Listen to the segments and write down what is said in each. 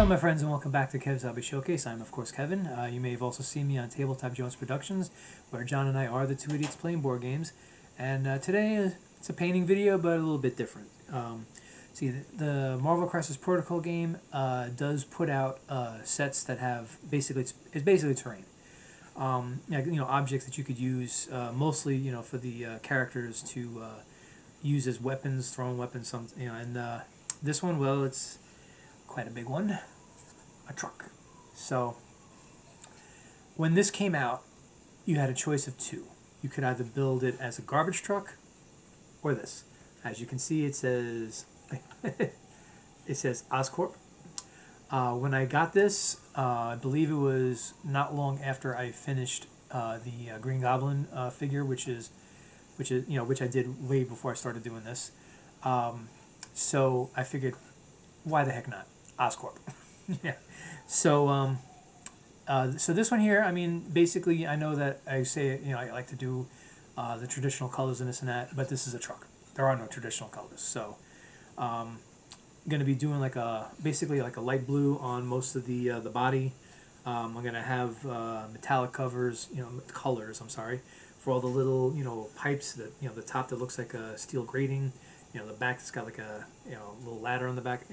Hello my friends and welcome back to Kev's Hobby Showcase. I'm of course Kevin. You may have also seen me on Tabletop Jones Productions, where John and I are the two idiots playing board games. And today it's a painting video, but a little bit different. See, the Marvel Crisis Protocol game does put out sets that have it's basically terrain. Objects that you could use mostly for the characters to use as weapons, throwing weapons. And this one, well, it's quite a big one, a truck. So when this came out, you had a choice of two. You could either build it as a garbage truck or this. As you can see, it says it says Oscorp. When I got this, I believe it was not long after I finished the Green Goblin figure, which I did way before I started doing this. So I figured, why the heck not? Oscorp. Yeah. So so this one here, I mean, basically, I know that I say, I like to do the traditional colors and this and that, but this is a truck. There are no traditional colors. So I'm going to be doing basically like a light blue on most of the body. I'm going to have metallic colors, I'm sorry, for all the little, pipes that, the top that looks like a steel grating, the back that's got like a, little ladder on the back,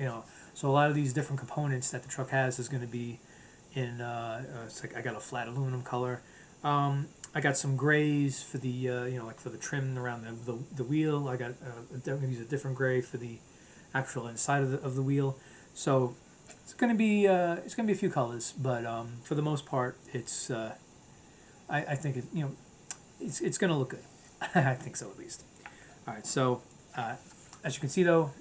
So a lot of these different components that the truck has is going to be in, it's like I got a flat aluminum color. I got some grays for the, like for the trim around the wheel. I got, I'm going to use a different gray for the actual inside of the wheel. So it's going to be a few colors, but for the most part, it's, I think it, it's going to look good. I think so, at least. All right, so as you can see though,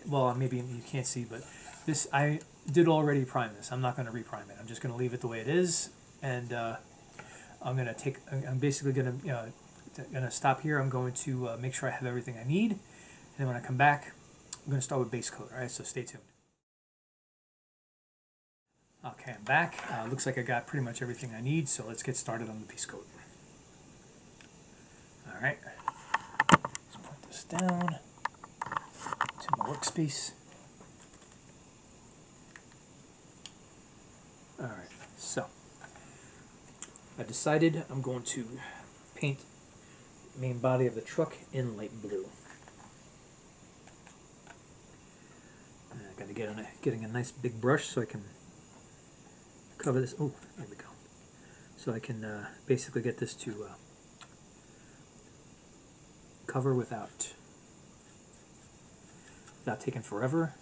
well, maybe you can't see, but this, I did already prime this. I'm not going to reprime it. I'm just going to leave it the way it is, and I'm basically going to stop here. I'm going to make sure I have everything I need, and then when I come back, I'm going to start with base coat. All right, so stay tuned. Okay, I'm back. Looks like I got pretty much everything I need, so let's get started on the base coat. All right, let's put this down to my workspace. All right, so I decided I'm going to paint the main body of the truck in light blue. And I got to getting a nice big brush so I can cover this. Oh, there we go. So I can basically get this to cover without taking forever.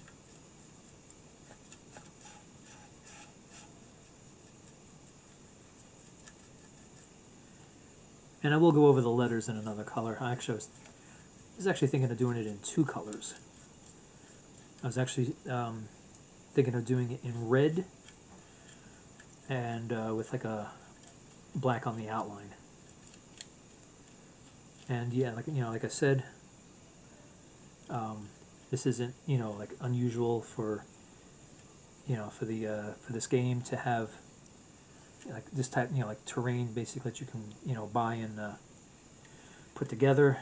And I will go over the letters in another color. I was actually thinking of doing it in two colors. I was actually thinking of doing it in red and with like a black on the outline. And yeah, like I said, this isn't like unusual for for this game to have like this type like terrain basically that you can buy and put together.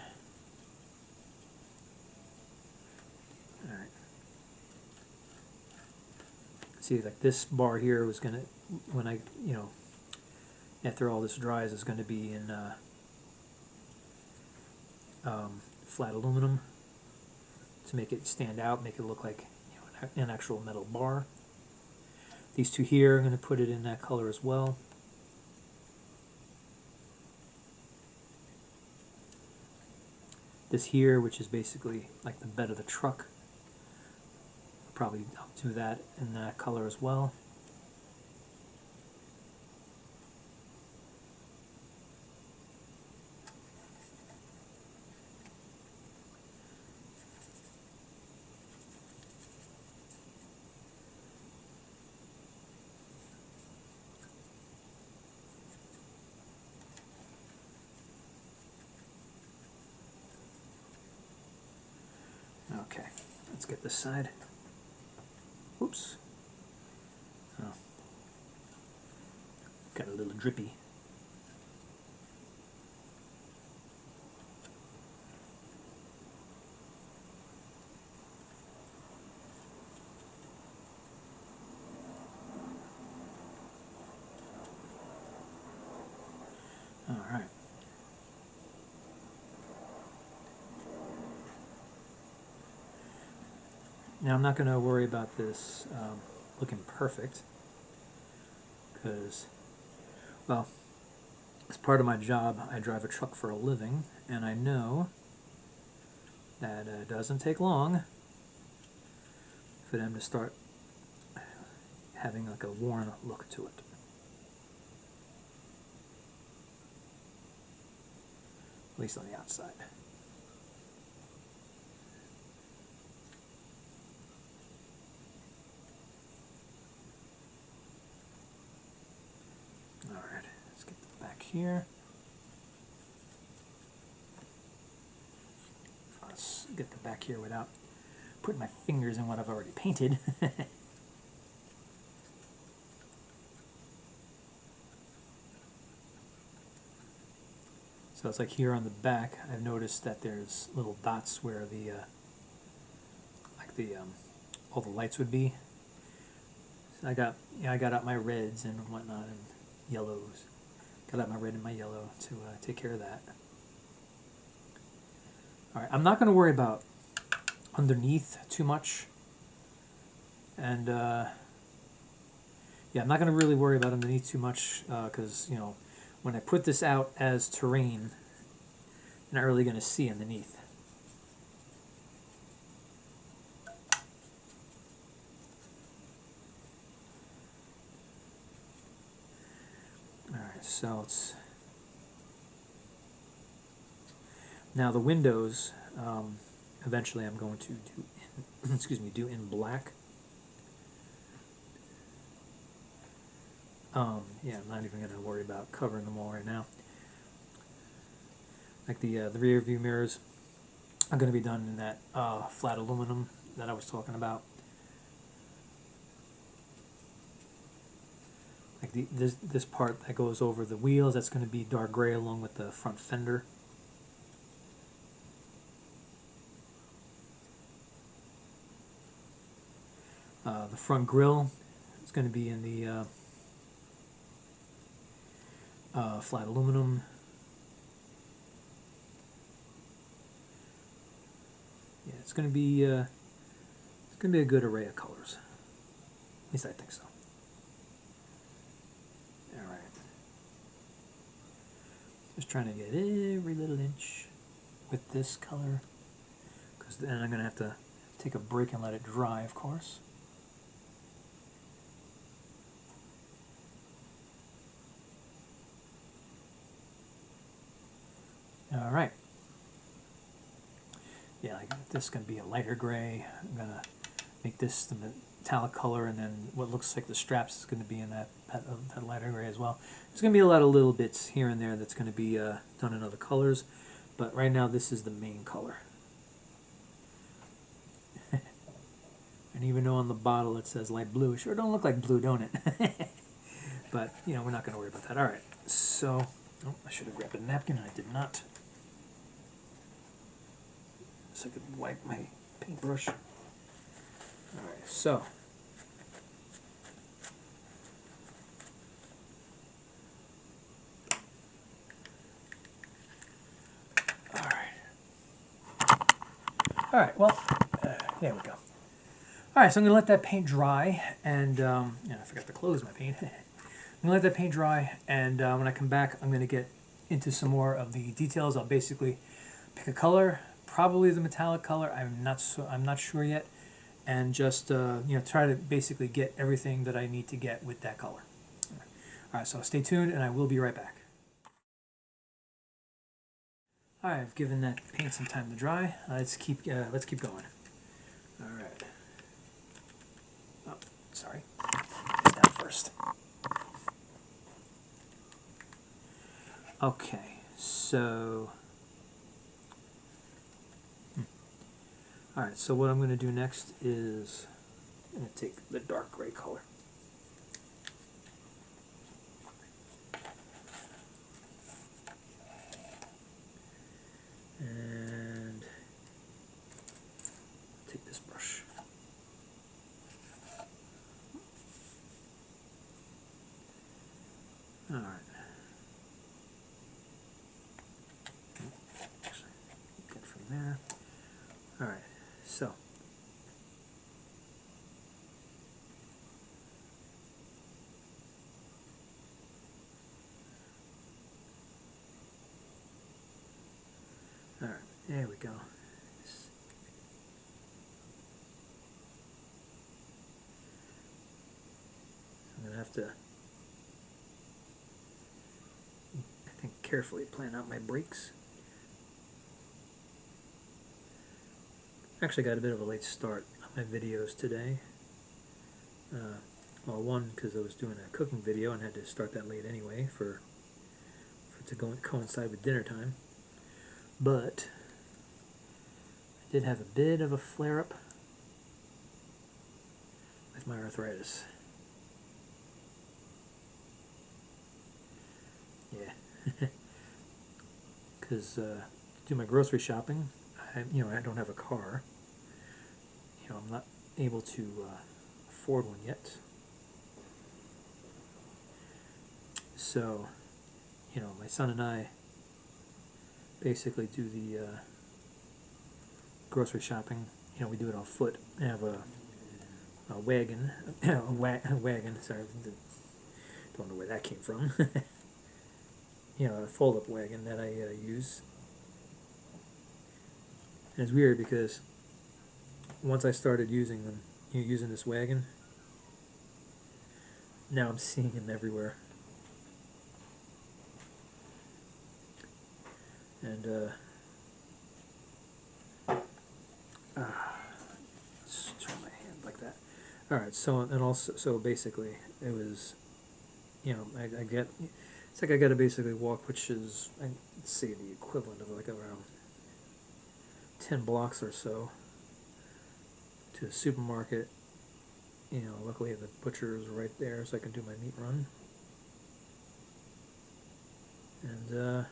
All right. See, like this bar here was gonna, when I after all this dries, is going to be in flat aluminum to make it stand out, make it look like an actual metal bar. These two here, I'm going to put it in that color as well. This here, which is basically like the bed of the truck, I'll probably do that in that color as well. Okay, let's get this side. Whoops. Oh. Got a little drippy. Now I'm not going to worry about this looking perfect because, well, as part of my job, I drive a truck for a living, and I know that it doesn't take long for them to start having like a worn look to it. At least on the outside. Alright, let's get the back here. Let's get the back here without putting my fingers in what I've already painted. So it's like here on the back, I've noticed that there's little dots where the, all the lights would be. So I got out my reds and whatnot and yellows. Got out my red and my yellow to take care of that. All right, I'm not going to worry about underneath too much, and yeah, I'm not going to really worry about underneath too much because you know, when I put this out as terrain, you're not really going to see underneath. All right, so it's now the windows. Eventually, I'm going to do in, excuse me, do in black. Yeah, I'm not even going to worry about covering them all right now. Like the rear view mirrors are going to be done in that flat aluminum that I was talking about. Like this part that goes over the wheels, that's going to be dark gray along with the front fender. The front grille is going to be in the flat aluminum. Yeah, it's going to be a good array of colors. At least I think so. All right. Just trying to get every little inch with this color, because then I'm going to have to take a break and let it dry, of course. All right. Yeah, like this is going to be a lighter gray. I'm going to make this the metallic color, and then what looks like the straps is going to be in that lighter gray as well. There's going to be a lot of little bits here and there that's going to be done in other colors, but right now this is the main color. And even though on the bottle it says light blue, it sure don't look like blue, don't it? But, you know, we're not going to worry about that. All right, so, oh, I should have grabbed a napkin, and I did not. So I could wipe my paintbrush. All right, so. All right, well, there we go. All right, so I'm going to let that paint dry, and yeah, I forgot to close my paint. I'm going to let that paint dry, and when I come back, I'm going to get into some more of the details. I'll basically pick a color, probably the metallic color. I'm not sure yet, and just you know, try to basically get everything that I need to get with that color. All right, so stay tuned, and I will be right back. All right, I've given that paint some time to dry. Let's keep going. All right. Oh, sorry. It's down first. Okay, so. All right, so what I'm going to do next is I'm going to take the dark gray color. And take this brush. All right. Actually, get from there. All right, so There we go. I'm going to have to, I think, carefully plan out my brakes. Actually got a bit of a late start on my videos today. Well, one, because I was doing a cooking video and had to start that late anyway for to coincide with dinner time. But I did have a bit of a flare-up with my arthritis. Yeah. Because to do my grocery shopping, I don't have a car. I'm not able to afford one yet. So, my son and I basically do the grocery shopping. We do it on foot. I have a wagon, a wagon. Sorry, don't know where that came from. A fold-up wagon that I use. And it's weird because once I started using them, using this wagon, now I'm seeing them everywhere. And let's turn my hand like that. All right. So and also, so basically, it was, I get. It's like I got to basically walk, which is, I'd say, the equivalent of like around 10 blocks or so to a supermarket. Luckily the butcher is right there, so I can do my meat run. And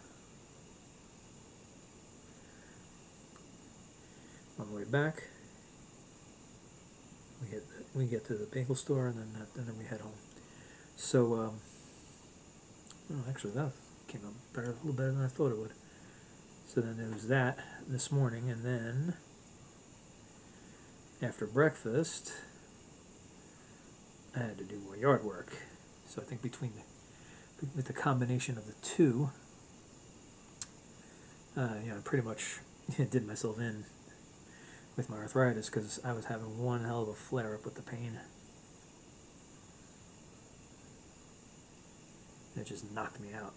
on the way back, we get to the bagel store, and then we head home. So, actually, that came out a little better than I thought it would. So then there was that this morning, and then after breakfast, I had to do more yard work. So I think with the combination of the two, I pretty much did myself in with my arthritis because I was having one hell of a flare-up with the pain. It just knocked me out.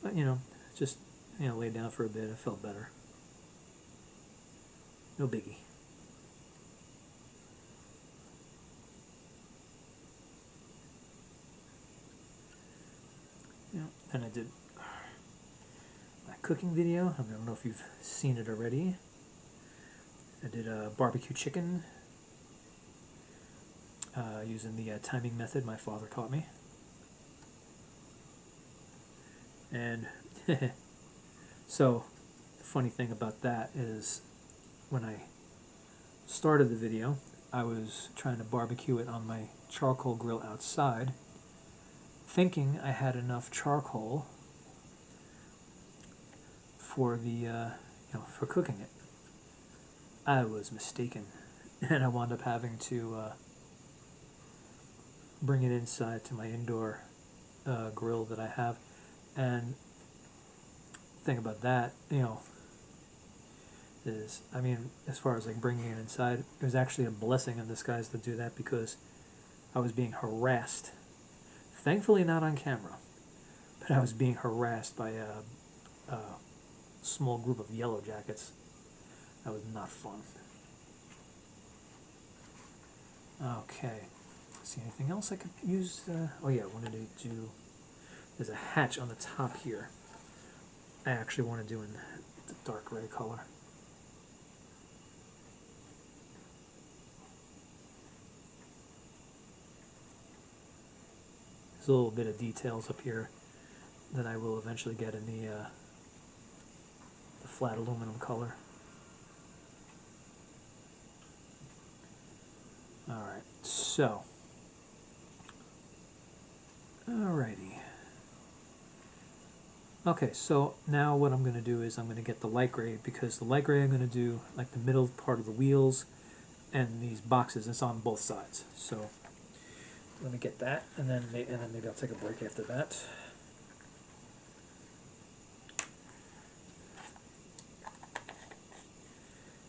But, just, laid down for a bit. I felt better. No biggie. And I did my cooking video. I don't know if you've seen it already. I did a barbecue chicken using the timing method my father taught me. And so the funny thing about that is when I started the video, I was trying to barbecue it on my charcoal grill outside, thinking I had enough charcoal for the for cooking it. I was mistaken, and I wound up having to bring it inside to my indoor grill that I have. And the thing about that, is, as far as like bringing it inside, it was actually a blessing in disguise to do that because I was being harassed. Thankfully, not on camera, but I was being harassed by a small group of yellow jackets. That was not fun. Okay. See anything else I could use? Oh yeah, I wanted to do. There's a hatch on the top here. I actually want to do in the dark gray color. There's a little bit of details up here that I will eventually get in the flat aluminum color. Alright, so. Alrighty. Okay, so now what I'm going to do is I'm going to get the light gray, because the light gray I'm going to do like the middle part of the wheels and these boxes. It's on both sides. So let me get that, and then maybe I'll take a break after that.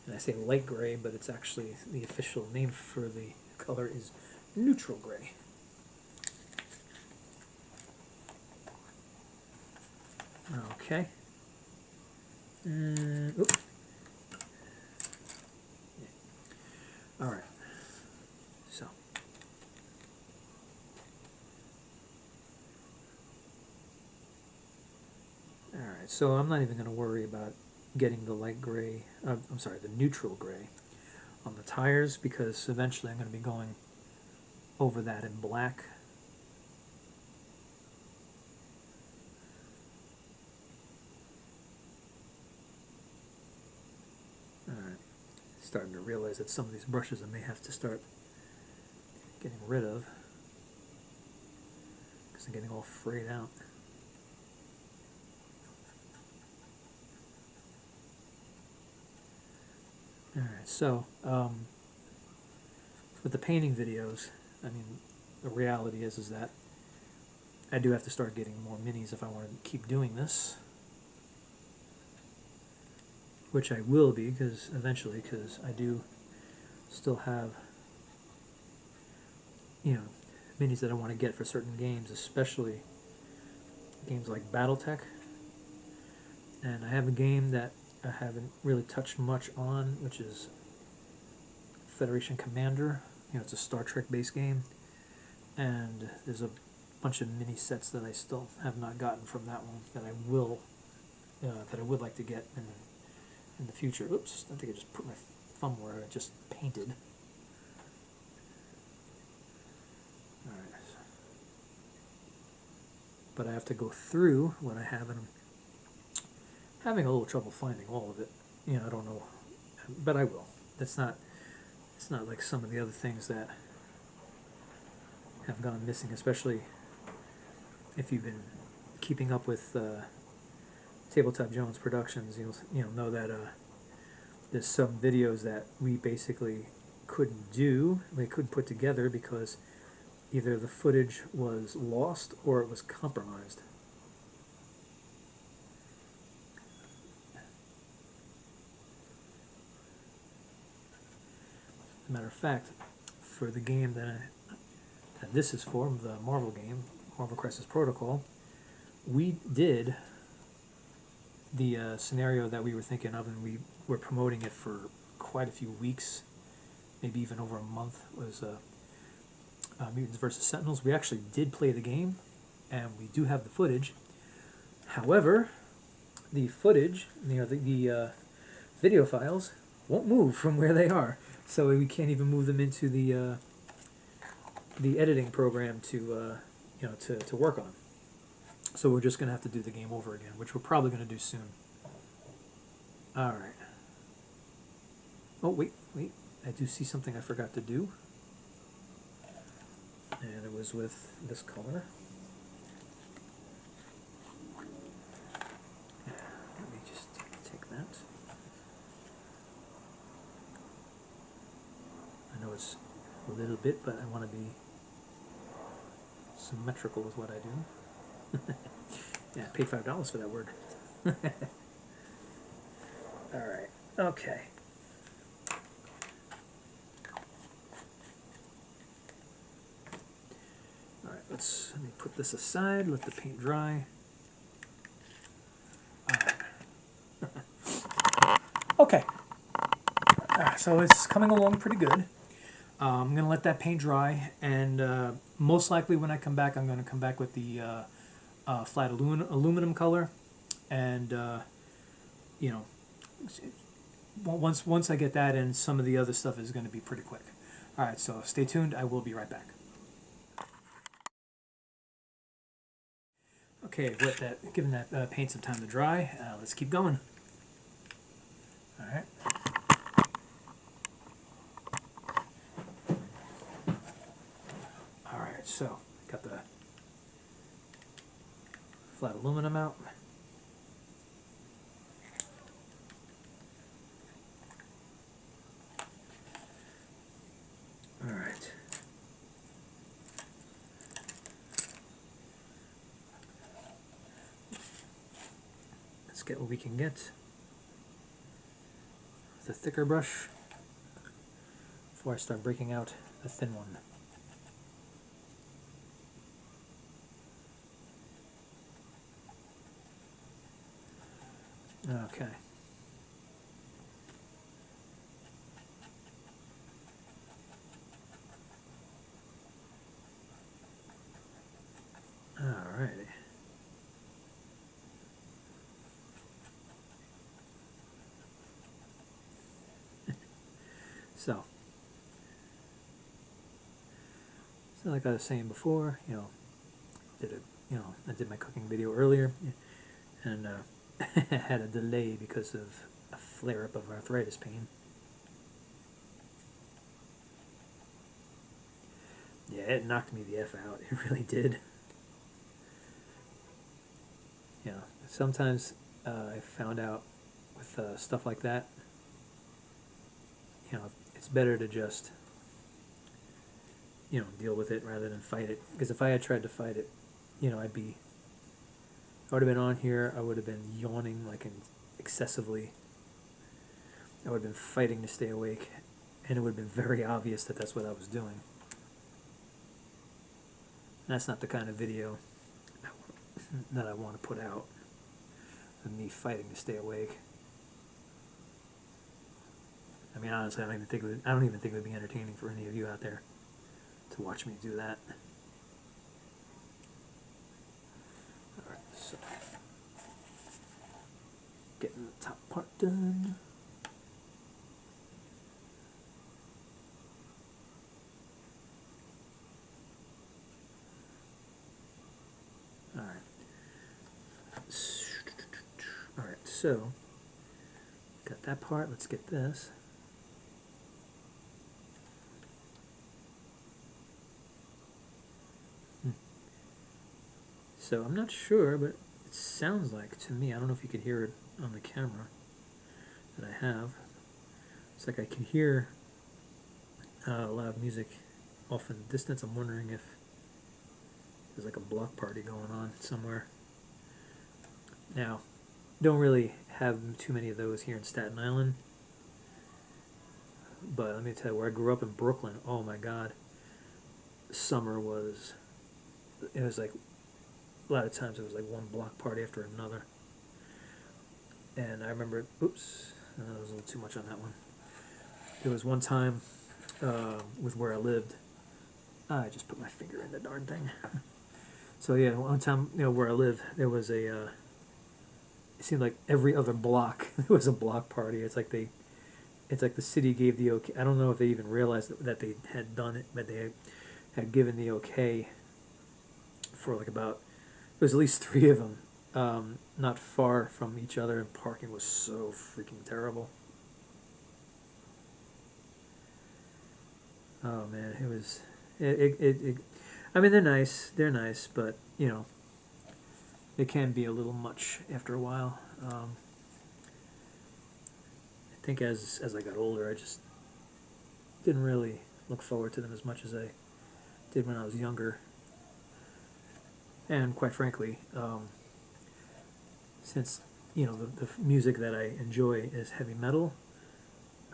And I say light gray, but it's actually the official name for the color is neutral gray. Okay. Oops. All right. So. All right. So I'm not even going to worry about getting the light gray. I'm sorry, the neutral gray on the tires, because eventually I'm going to be going over that in black. All right. Starting to realize that some of these brushes I may have to start getting rid of because they're getting all frayed out. All right, so with the painting videos, I mean, the reality is that I do have to start getting more minis if I want to keep doing this, which I will be, because eventually, because I do still have, you know, minis that I want to get for certain games, especially games like BattleTech. And I have a game that I haven't really touched much on, which is Federation Commander. You know, it's a Star Trek based game, and there's a bunch of mini sets that I still have not gotten from that one that I would like to get in the future. Oops, I think I just put my thumb where I just painted. All right, but I have to go through what I have, and I'm having a little trouble finding all of it. You know, I don't know, but I will. It's not like some of the other things that have gone missing, especially if you've been keeping up with Tabletop Jones Productions. You'll know that there's some videos that we basically couldn't put together because either the footage was lost or it was compromised. As a matter of fact, for the game that this is for, the Marvel game, Marvel Crisis Protocol, we did the scenario that we were thinking of, and we were promoting it for quite a few weeks, maybe even over a month, was Mutants vs. Sentinels. We actually did play the game, and we do have the footage. However, the footage, the video files, won't move from where they are, so we can't even move them into the editing program to to work on. So we're just going to have to do the game over again, which we're probably going to do soon. All right. Oh, wait. I do see something I forgot to do. And it was with this color. Let me just take that. I know it's a little bit, but I want to be symmetrical with what I do. Yeah, I paid $5 for that word. All right. Okay. All right. Let me put this aside. Let the paint dry. All right. Okay. So it's coming along pretty good. I'm going to let that paint dry, and most likely when I come back, I'm going to come back with the flat aluminum color, and you know, once I get that in, some of the other stuff is going to be pretty quick. All right, so stay tuned. I will be right back. Okay, given that paint some time to dry, let's keep going. All right. All right, so got the flat aluminum out. All right. get what we can get. The thicker brush before I start breaking out the thin one. Okay. Alrighty. So like I was saying before, I did my cooking video earlier, and had a delay because of a flare-up of arthritis pain. Yeah, it knocked me the F out. It really did. Sometimes I found out with stuff like that, it's better to just, deal with it rather than fight it. Because if I had tried to fight it, I would have been on here, I would have been yawning like excessively. I would have been fighting to stay awake, and it would have been very obvious that that's what I was doing. That's not the kind of video that I want to put out, of me fighting to stay awake. I mean, honestly, I don't even think it would be entertaining for any of you out there to watch me do that. All right, so getting the top part done. All right, so got that part. Let's get this. So I'm not sure, but it sounds like to me, I don't know if you could hear it on the camera that I have. It's like I can hear a lot of music off in the distance. I'm wondering if there's like a block party going on somewhere. Now, don't really have too many of those here in Staten Island, but let me tell you, where I grew up in Brooklyn, oh my God, summer it was like, a lot of times it was like one block party after another. And I remember, oops, that was a little too much on that one. There was one time with where I lived, I just put my finger in the darn thing. So yeah, one time, where I lived, there was it seemed like every other block there was a block party. It's like the city gave the okay. I don't know if they even realized that they had done it, but they had given the okay for like about, there was at least 3 of them, not far from each other, and parking was so freaking terrible. Oh man, it was, I mean, they're nice, but it can be a little much after a while. I think as I got older, I just didn't really look forward to them as much as I did when I was younger. And quite frankly, since the music that I enjoy is heavy metal,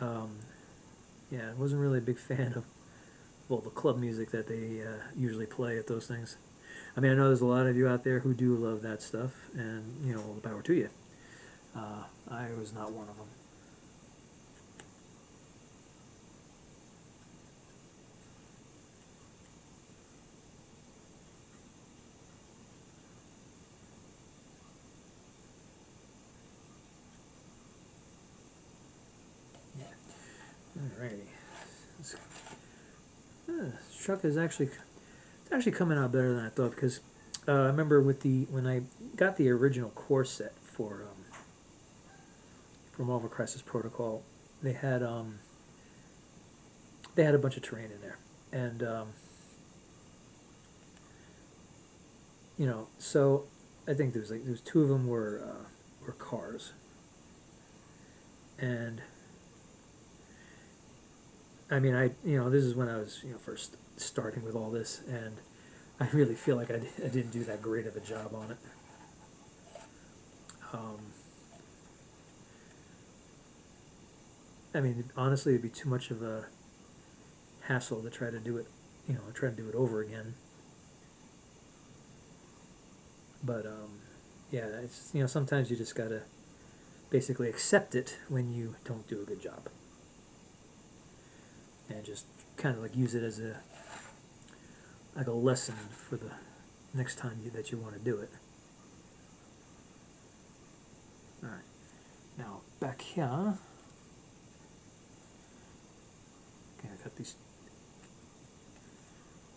yeah, I wasn't really a big fan of the club music that they usually play at those things. I mean, I know there's a lot of you out there who do love that stuff, and all the power to you. I was not one of them. Alrighty. This truck is actually coming out better than I thought, because I remember when I got the original core set for Marvel Crisis Protocol, they had a bunch of terrain in there, and so I think there was 2 of them were cars, and I mean, this is when I was first starting with all this, and I really feel like I didn't do that great of a job on it. I mean, honestly, it'd be too much of a hassle to try to do it, try to do it over again. But yeah, it's sometimes you just gotta basically accept it when you don't do a good job, and just kind of like use it as a lesson for the next time that you want to do it. All right, now back here. Okay, I got these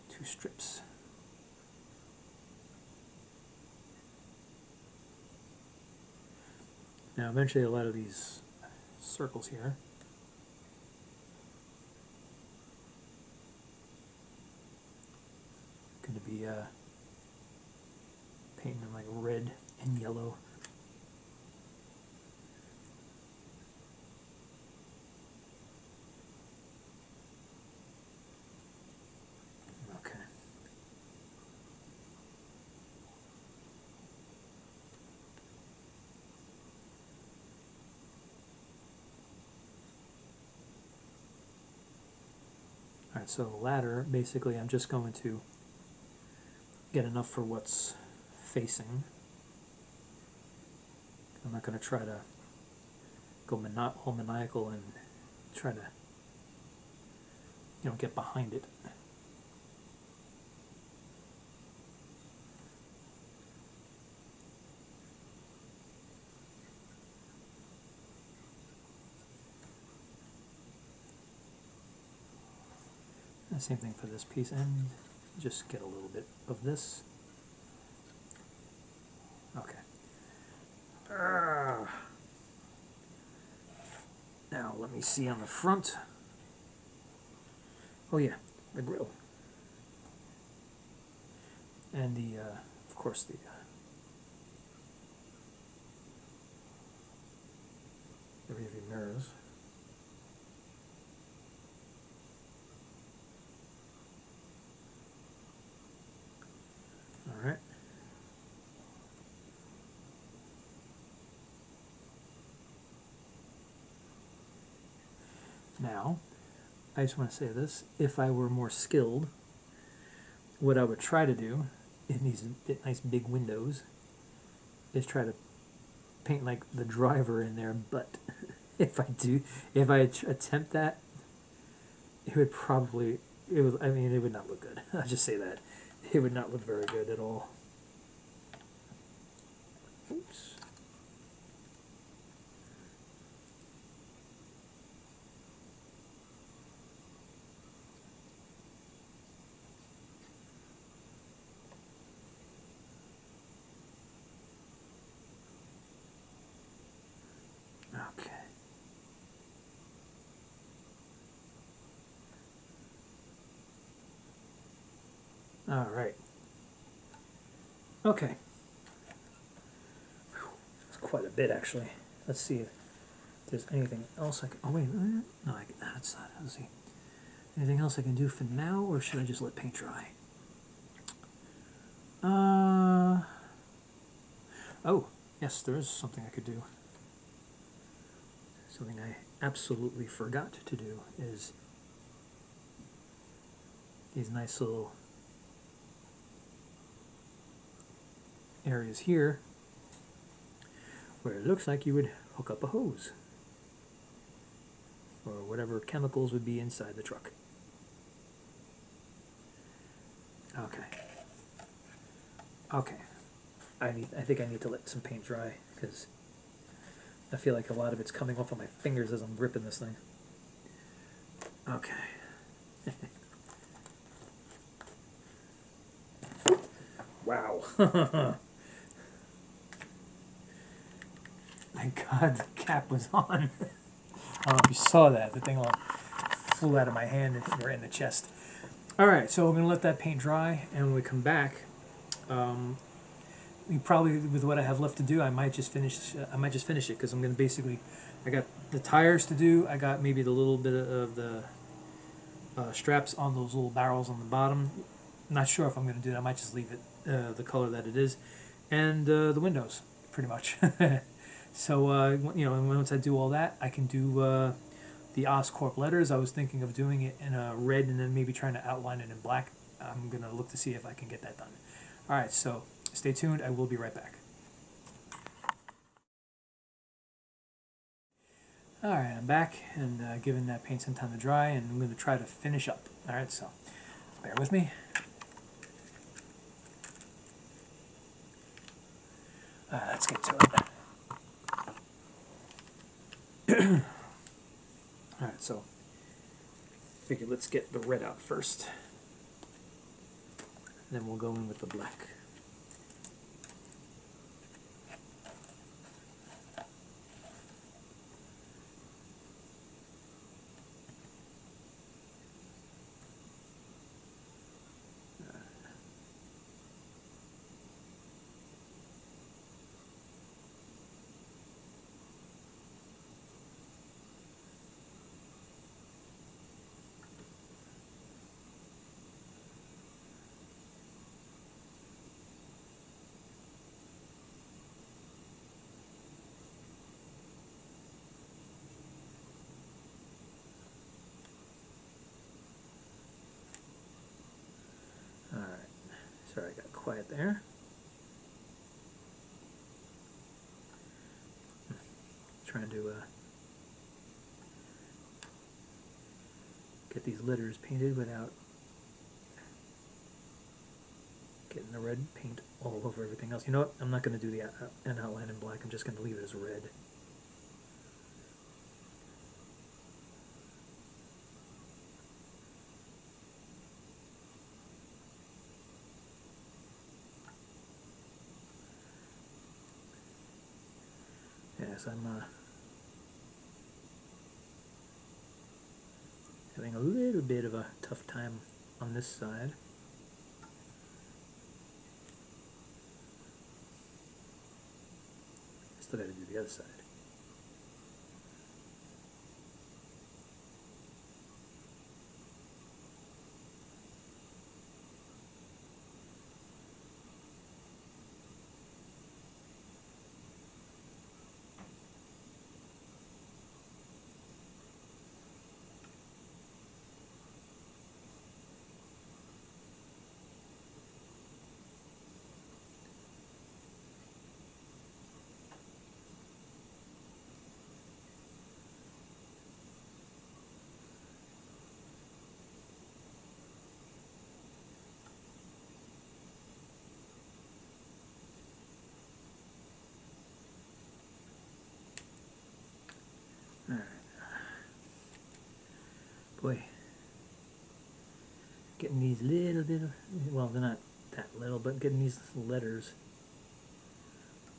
two strips. Now eventually a lot of these circles here going to be painting them like red and yellow. Okay. Alright, so the ladder, basically I'm just going to get enough for what's facing. I'm not going to try to go all maniacal and try to get behind it. And same thing for this piece, and just get a little bit of this. Okay. Now let me see on the front. Oh yeah, the grill. And the, of course, the rear view mirrors. All right. Now, I just want to say this. If I were more skilled, what I would try to do in these nice big windows is try to paint like the driver in there, but if I attempt that, it would probably, I mean, it would not look good. I'll just say that. It would not look very good at all. Oops. Okay. All right. Okay. That's quite a bit, actually. Let's see if there's anything else I can. Oh wait, no, that's not. Let's see. Anything else I can do for now, or should I just let paint dry? Oh, yes, there is something I could do. Something I absolutely forgot to do is these nice little areas here where it looks like you would hook up a hose or whatever chemicals would be inside the truck. Okay. Okay. I think I need to let some paint dry because I feel like a lot of it's coming off of my fingers as I'm gripping this thing. Okay. Wow. Thank God the cap was on. I don't know if you saw that. The thing all flew out of my hand and right in the chest. All right, so we're going to let that paint dry, and when we come back, we probably, with what I have left to do, I might just finish it because I'm going to basically, I got the tires to do. I got maybe the little bit of the straps on those little barrels on the bottom. I'm not sure if I'm going to do that. I might just leave it the color that it is, and the windows, pretty much. So once I do all that, I can do the Oscorp letters. I was thinking of doing it in a red and then maybe trying to outline it in black. I'm going to look to see if I can get that done. Alright, so stay tuned. I will be right back. Alright, I'm back and giving that paint some time to dry, and I'm going to try to finish up. Alright, so bear with me. Let's get to it. Alright, so figure let's get the red out first. Then we'll go in with the black. Alright, sorry I got quiet there. Trying to get these letters painted without getting the red paint all over everything else. You know what? I'm not going to do an outline in black. I'm just going to leave it as red. Yes, I'm having a little bit of a tough time on this side. Still got to do the other side. Alright. Boy, getting these little, well, they're not that little, but getting these letters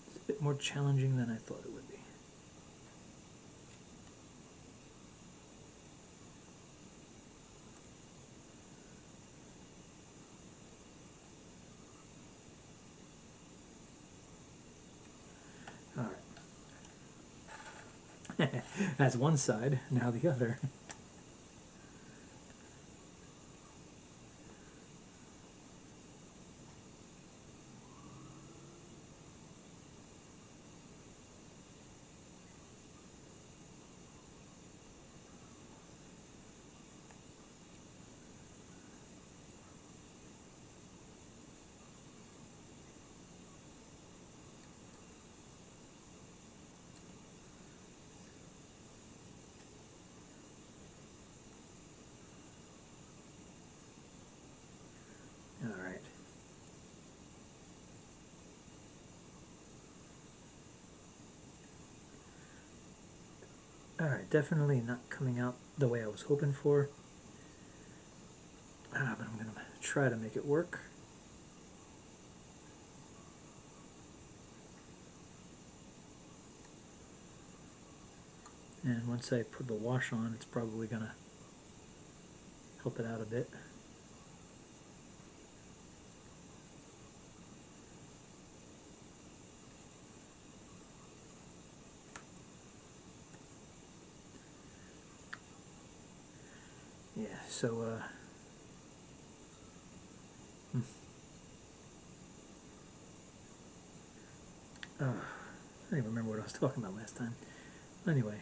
is a bit more challenging than I thought it would be. Alright. That's one side, now the other. Alright. Alright, definitely not coming out the way I was hoping for. But I'm going to try to make it work. And once I put the wash on, it's probably going to help it out a bit. Yeah, so I don't even remember what I was talking about last time. Anyway,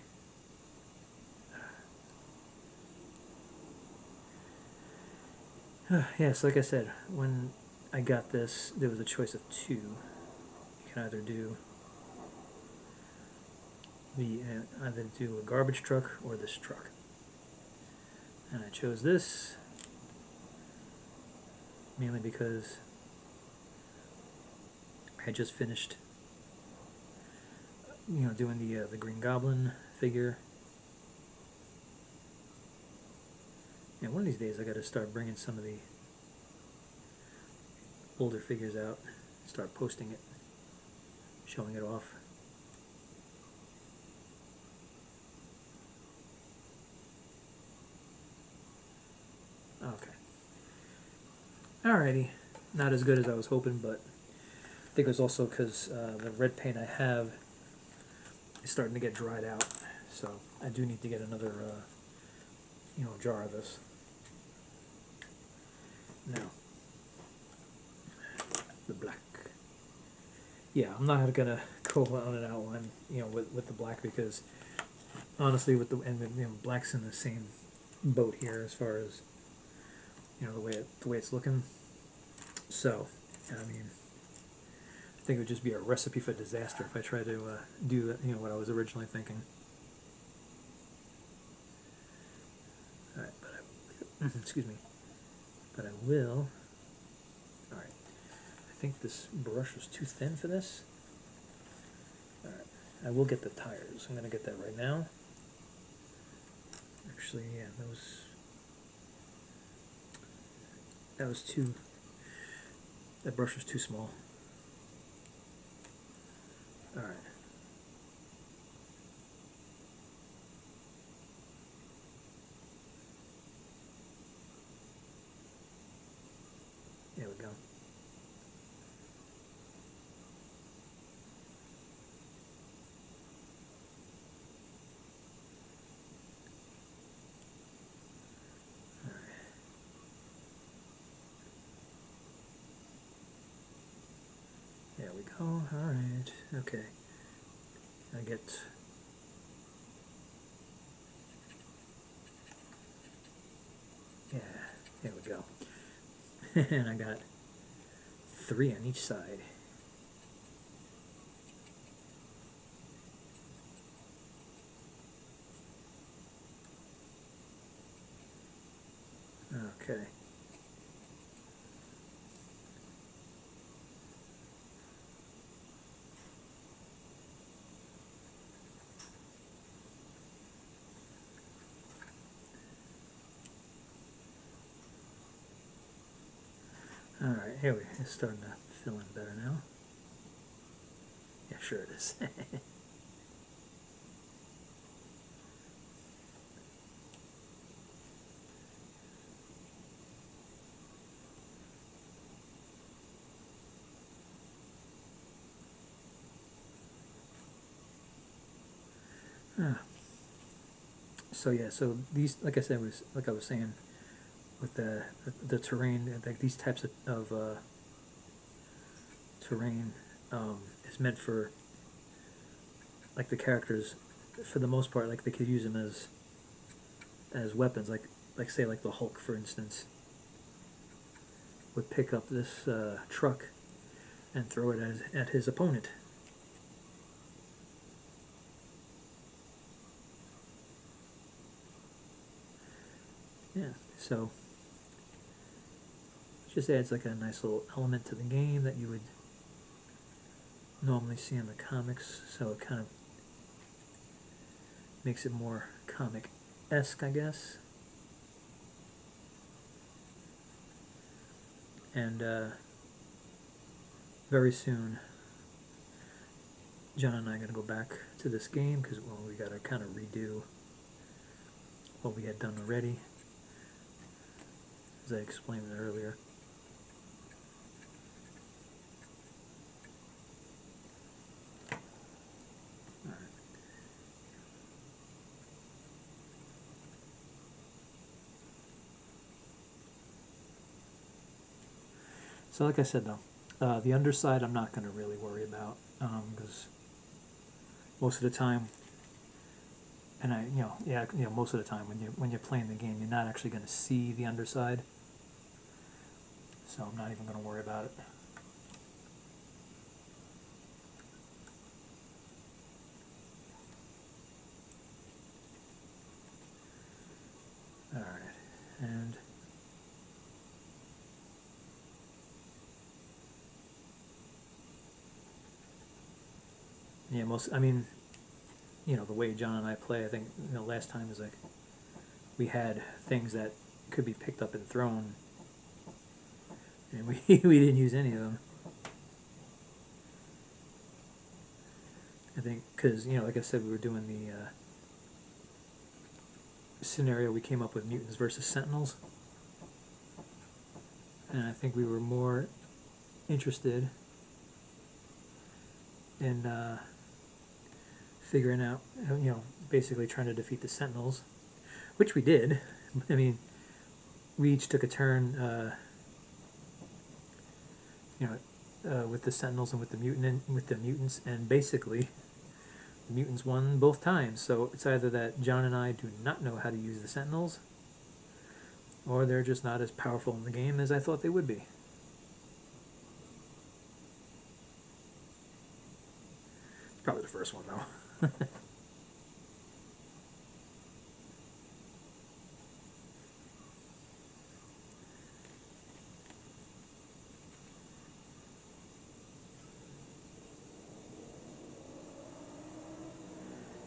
Yes, like I said, when I got this, there was a choice of two. You can either do either do a garbage truck or this truck, and I chose this mainly because I had just finished, doing the Green Goblin figure. And one of these days I got to start bringing some of the older figures out, start posting it, showing it off. Okay. Alrighty. Not as good as I was hoping, but I think it was also because the red paint I have is starting to get dried out. So I do need to get another, jar of this. Now, the black. Yeah, I'm not gonna go on an outline, with the black because honestly, black's in the same boat here as far as the way it's looking. So, I mean, I think it would just be a recipe for disaster if I try to do that, what I was originally thinking. All right, but excuse me, but I will. All right, I think this brush was too thin for this. All right, I will get the tires. I'm gonna get that right now. Actually, yeah, that was too. That brush was too small. All right. There we go. There we go. All right. Okay. I get. Yeah. There we go. And I got 3 on each side. Okay. All right. Here we. It's starting to fill in better now. Yeah, sure it is. Ah. So yeah. So these, like I said, was like I was saying with the terrain, like these types of terrain is meant for like the characters, for the most part, like they could use them as weapons, like say like the Hulk, for instance, would pick up this truck and throw it at his opponent. Yeah, so it just adds like a nice little element to the game that you would normally see in the comics, so it kind of makes it more comic-esque, I guess. And very soon, John and I are going to go back to this game because we got to kind of redo what we had done already, as I explained earlier. All right. So like I said though, the underside I'm not going to really worry about because most of the time, and most of the time when you're playing the game, you're not actually going to see the underside. so I'm not even going to worry about it. All right, and yeah, I mean, you know, the way John and I play, I think, you know, last time was like we had things that could be picked up and thrown, and we we didn't use any of them. I think because, you know, like I said, we were doing the scenario, we came up with mutants versus sentinels, and I think we were more interested in figuring out, you know, basically trying to defeat the sentinels, which we did. I mean, we each took a turn, you know, with the sentinels and with the mutants, and basically the mutants won both times. So it's either that John and I do not know how to use the sentinels, or they're just not as powerful in the game as I thought they would be. Probably the first one, though.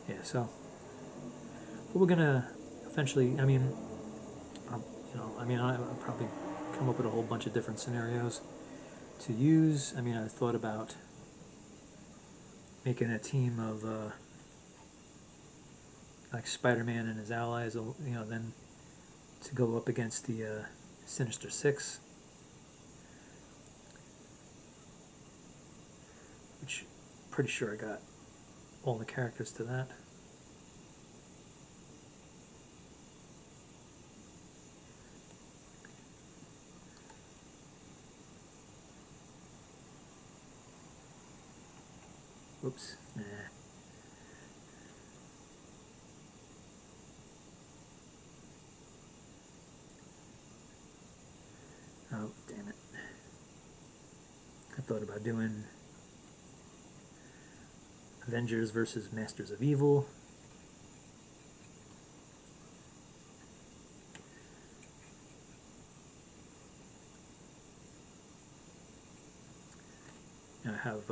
Yeah, so we're gonna eventually, I mean, you know, I mean, I'll probably come up with a whole bunch of different scenarios to use. I mean, I thought about making a team of like Spider-Man and his allies, you know, then to go up against the Sinister Six, which I'm pretty sure I got all the characters to that. Whoops. Nah. Oh, damn it. I thought about doing Avengers versus Masters of Evil. I have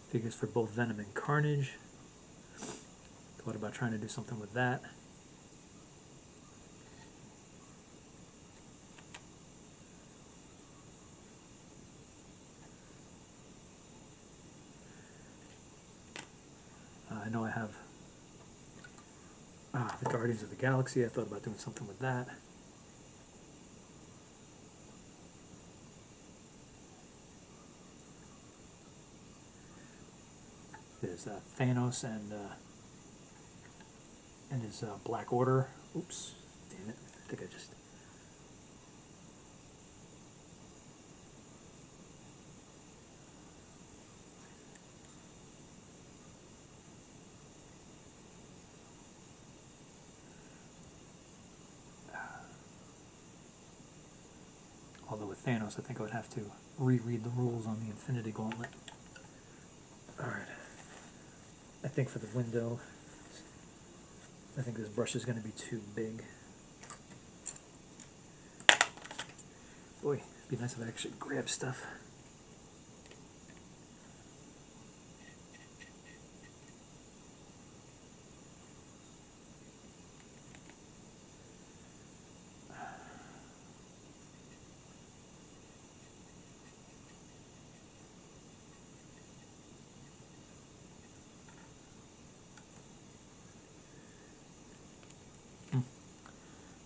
figures for both Venom and Carnage. Thought about trying to do something with that. I know I have the Guardians of the Galaxy. I thought about doing something with that. There's Thanos and his Black Order. Oops, damn it! I think I just. Although with Thanos, I think I would have to reread the rules on the Infinity Gauntlet. Alright. I think for the window, I think this brush is going to be too big. Boy, it'd be nice if I actually grab stuff.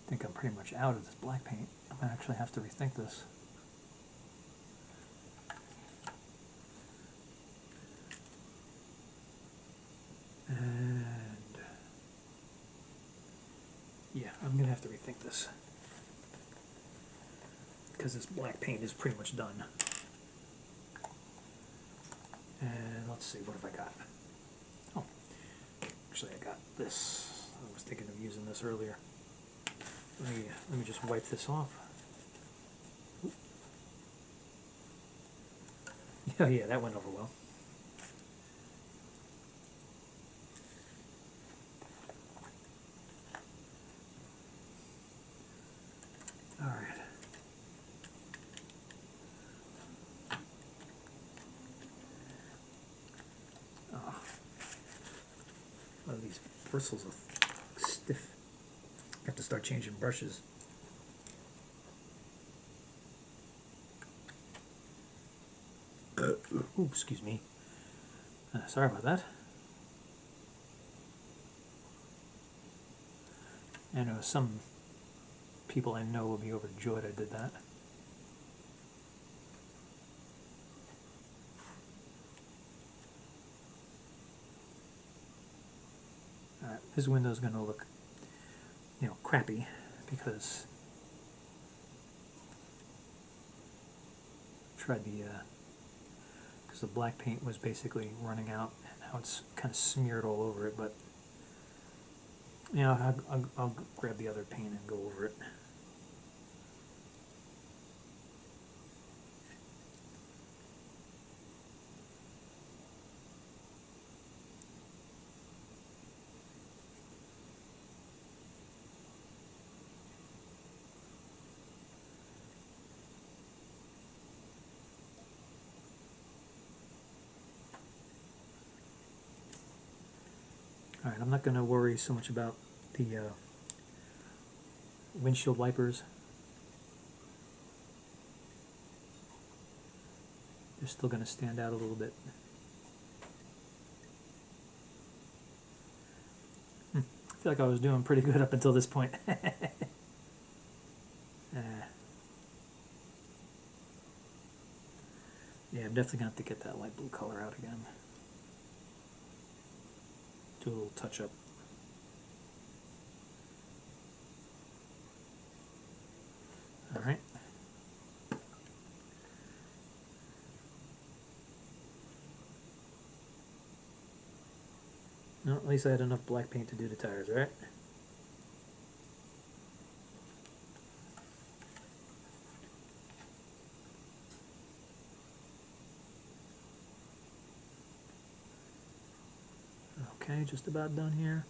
I think I'm pretty much out of this black paint. I might actually have to rethink this. And yeah, I'm going to have to rethink this, because this black paint is pretty much done. And let's see, what have I got? Oh, actually I got this. I was thinking of using this earlier. Let me just wipe this off. Oh yeah, that went over well. All right. Oh, a lot of these bristles are stiff. I have to start changing brushes. Ooh, excuse me. Sorry about that. I know some people I know will be overjoyed I did that. Alright, this window's going to look, you know, crappy because I tried because the black paint was basically running out and now it's kind of smeared all over it, but you know, I'll grab the other paint and go over it. Alright, I'm not going to worry so much about the windshield wipers. They're still going to stand out a little bit. I feel like I was doing pretty good up until this point. Yeah, I'm definitely going to have to get that light blue color out again. Do a little touch up. Alright. No, at least I had enough black paint to do the tires, right? Okay, just about done here.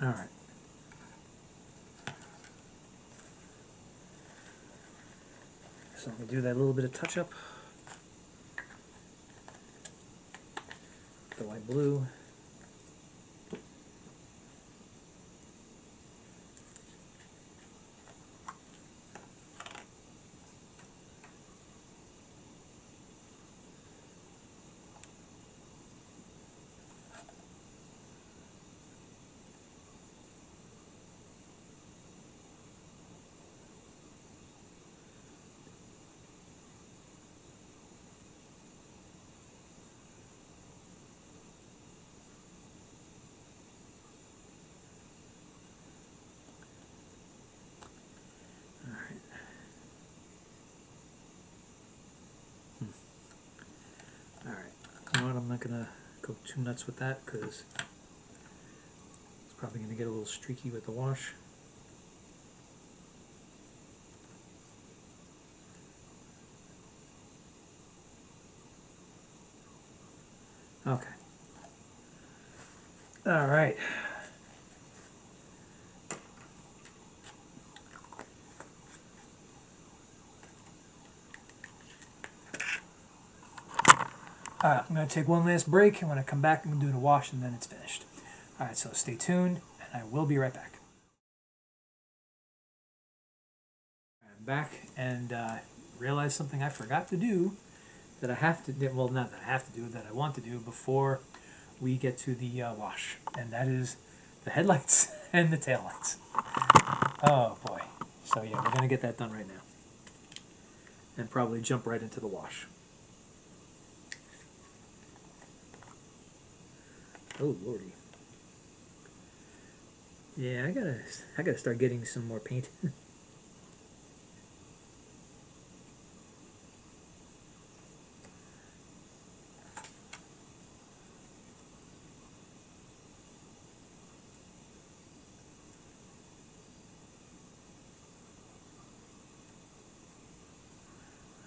Alright. So I'm going to do that little bit of touch up. The light blue. Alright. Alright. You know what? I'm not going to go too nuts with that because it's probably going to get a little streaky with the wash. Okay. Alright. Alright, I'm going to take one last break, and when I come back, I'm going to do the wash, and then it's finished. Alright, so stay tuned, and I will be right back. I'm back, and realized something I forgot to do that I have to do, well, not that I have to do, that I want to do before we get to the wash, and that is the headlights and the taillights. Oh boy. So yeah, we're going to get that done right now. And probably jump right into the wash. Oh lordy. Yeah, I gotta start getting some more paint.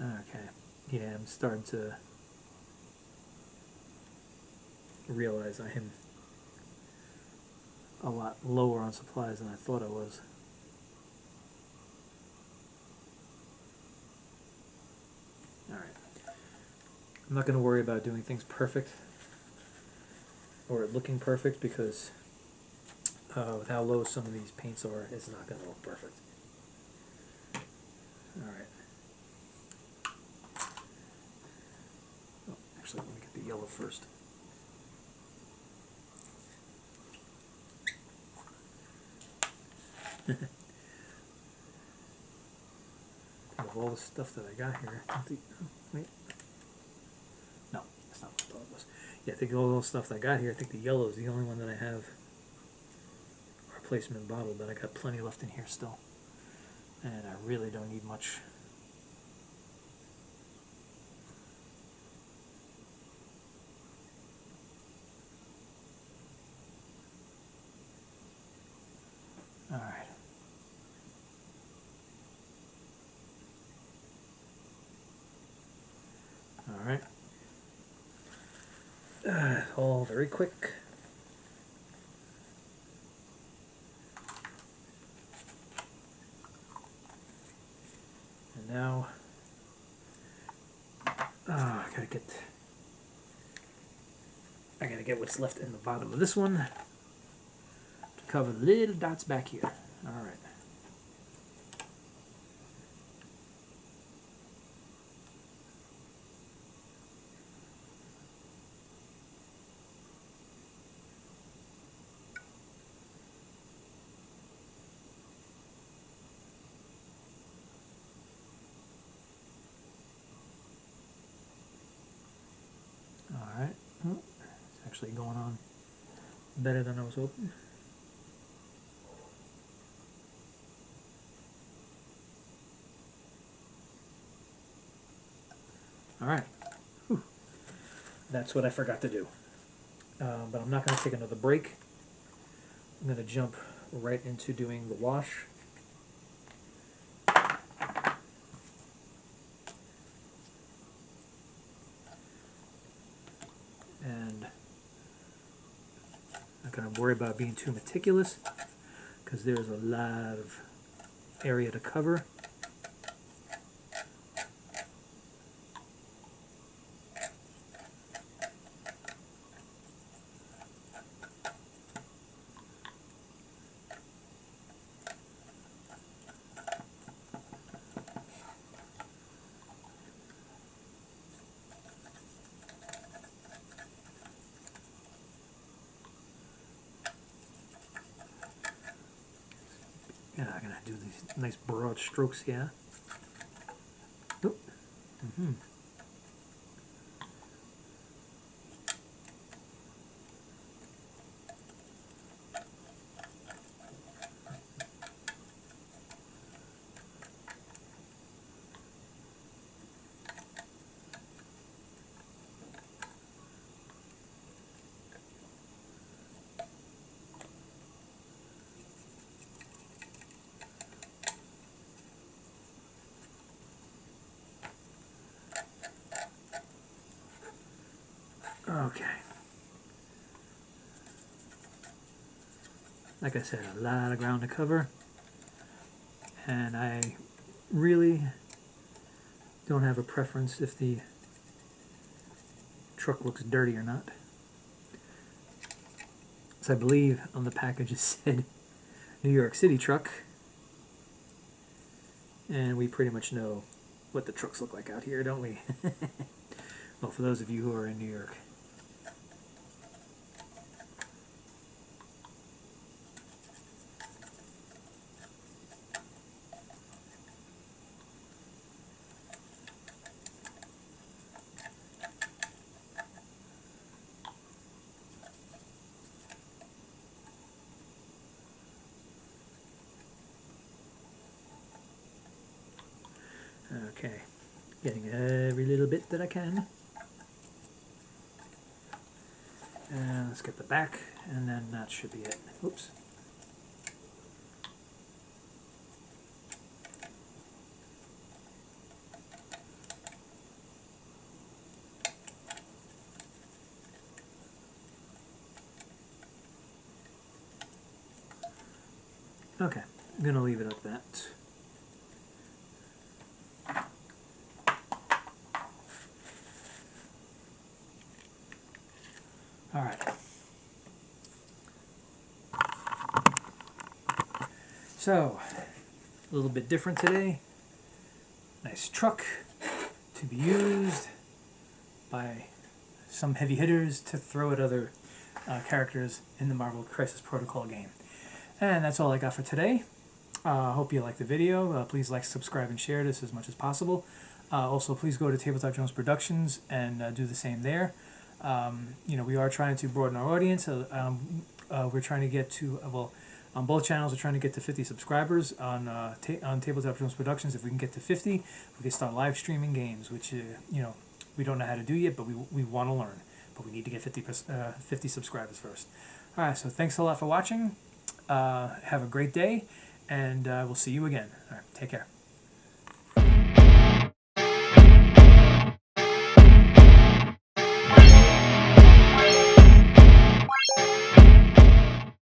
Okay. Yeah, I'm starting to realize I am a lot lower on supplies than I thought I was. Alright. I'm not going to worry about doing things perfect or looking perfect because with how low some of these paints are, it's not going to look perfect. Alright. Oh, actually, let me get the yellow first. Of all the stuff that I got here, wait, no, that's not what I thought it was. Yeah, I think all the stuff that I got here, I think the yellow is the only one that I have replacement bottle, but I got plenty left in here still, and I really don't need much. All right. All right. All very quick. And now, I gotta get what's left in the bottom of this one to cover the little dots back here. All right. All right. Oh, it's actually going on better than I was hoping. All right. Whew. That's what I forgot to do. But I'm not going to take another break. I'm going to jump right into doing the wash. And I'm not going to worry about being too meticulous because there's a lot of area to cover. Yeah, I'm going to do these nice broad strokes here. Oop. Mm-hmm. Okay. Like I said, a lot of ground to cover. And I really don't have a preference if the truck looks dirty or not. So I believe on the package it said New York City truck. And we pretty much know what the trucks look like out here, don't we? Well, for those of you who are in New York. Okay, getting every little bit that I can. And let's get the back, and then that should be it. Oops. Okay, I'm going to leave it at that. Alright. So, a little bit different today. Nice truck to be used by some heavy hitters to throw at other characters in the Marvel Crisis Protocol game. And that's all I got for today. Hope you liked the video. Please like, subscribe, and share this as much as possible. Also, please go to Tabletop Jones Productions and do the same there. You know, we are trying to broaden our audience. We're trying to get to, well, on both channels, we're trying to get to 50 subscribers on Tabletop Jones Productions. If we can get to 50, we can start live streaming games, which, you know, we don't know how to do yet, but we want to learn. But we need to get 50 subscribers first. All right, so thanks a lot for watching. Have a great day, and we'll see you again. All right, take care.